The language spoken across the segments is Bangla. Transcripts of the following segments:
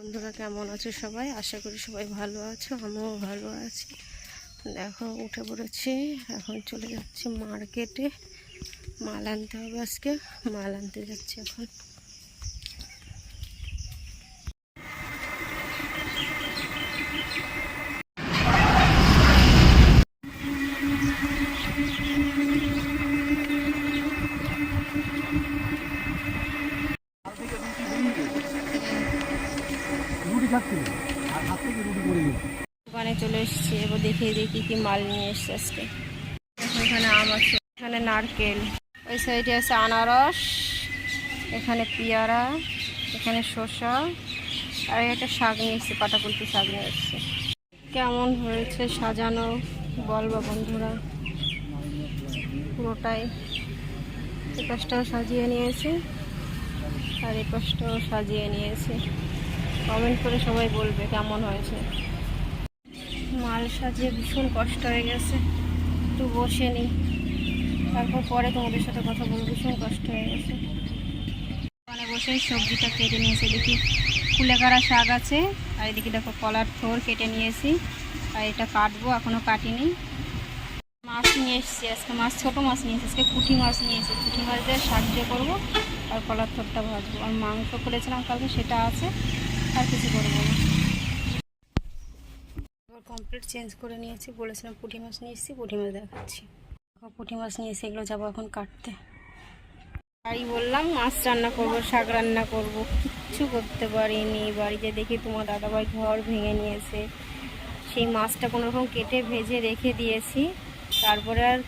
বন্ধুরা কেমন আছো সবাই? আশা করি সবাই ভালো আছো, আমিও ভালো আছি। দেখো উঠে পড়েছি, এখন চলে যাচ্ছি মার্কেটে। মাল আনতে হবে, আজকে মাল আনতে যাচ্ছি এখন। দোকানে চলে এসেছি, এবার দেখিয়ে দিই কী কী মাল নিয়ে এসছে আজকে। এখানে আম আছে, এখানে নারকেল, ওই সাইডে আছে আনারস, এখানে পেয়ারা, এখানে শসা, আর একটা শাক নিয়ে এসছে, পাটাকুলতি শাক নিয়ে এসছে। কেমন হয়েছে সাজানো বলবা বন্ধুরা, পুরোটাই। এই পাশটাও সাজিয়ে নিয়েছে আর এই পাশটাও সাজিয়ে নিয়েছে। কমেন্ট করে সবাই বলবে কেমন হয়েছে। মাল সাজিয়ে ভীষণ কষ্ট হয়ে গেছে, একটু বসে নিই, তারপর পরে তোমাদের সাথে কথা বলবো। ভীষণ কষ্ট হয়ে গেছে। ওখানে বসে সবজিটা কেটে নিয়েছি, দেখি কুলেখাড়া শাক আছে, আর এদিকে দেখো কলার থোর কেটে নিয়েছি, আর এটা কাটবো, এখনও কাটিনি। মাছ নিয়ে এসেছি আজকে, মাছ ছোটো মাছ নিয়ে এসেছি আজকে, পুঁটি মাছ নিয়েছি। পুঁটি মাছ দিয়ে শাক দিয়ে করবো, আর কলার থোরটা ভাজবো। আর মাংস করেছিলাম কালকে, সেটা আছে, আর কিছু করবো না। কমপ্লিট চেঞ্জ করে নিয়েছি, বলেছিলাম পুঁটি মাছ নিয়ে এসেছি, পুঁটি মাছ দেখাচ্ছি। পুঁটি মাছ নিয়ে এসে এগুলো যাবো এখন কাটতে। তাই বললাম মাছ রান্না করব, শাক রান্না করব, কিচ্ছু করতে পারিনি। বাড়িতে দেখি তোমার দাদাভাই ঘর ভেঙে নিয়েছে, সেই মাছটা কোনোরকম কেটে ভেজে রেখে দিয়েছি, তারপরে আর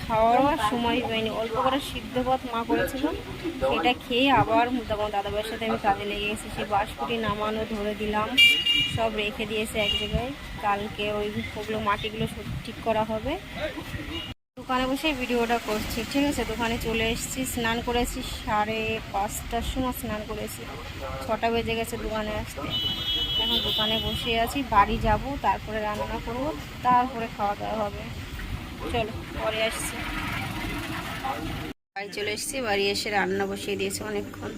খাওয়ার সময় পাইনি। অল্প করে সিদ্ধ ভাত মা করেছিল, সেটা খেয়ে আবার তোমার দাদাভাইয়ের সাথে আমি কাজে লেগে গেছি। সেই বাঁশকুটি নামানো ধরে দিলাম, সব রেখে দিয়েছে এক জায়গায়। কালকে ওগুলো মাটিগুলো ঠিক করা হবে। দোকানে বসে ভিডিওটা করছি, ঠিক আছে। দোকানে চলে এসেছি, স্নান করেছি 5:30টার সময় স্নান করেছি, 6টা বেজে গেছে দোকানে আসতে। এখন দোকানে বসে আছি, বাড়ি যাব, তারপরে রান্না করব, তারপরে খাওয়া দাওয়া হবে। চলো পরে আসছি। বাড়ি চলে এসেছি, বাড়ি এসে রান্না বসিয়ে দিয়েছি অনেকক্ষণ।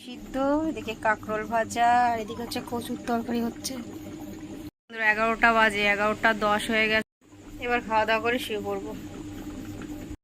সিদ্ধ, এদিকে কাঁকরোল ভাজা, আর এদিকে হচ্ছে কচুর তরকারি হচ্ছে। 11টা বাজে, 11টা 10 হয়ে গেছে। এবার খাওয়া দাওয়া করে শুয়ে পড়বো।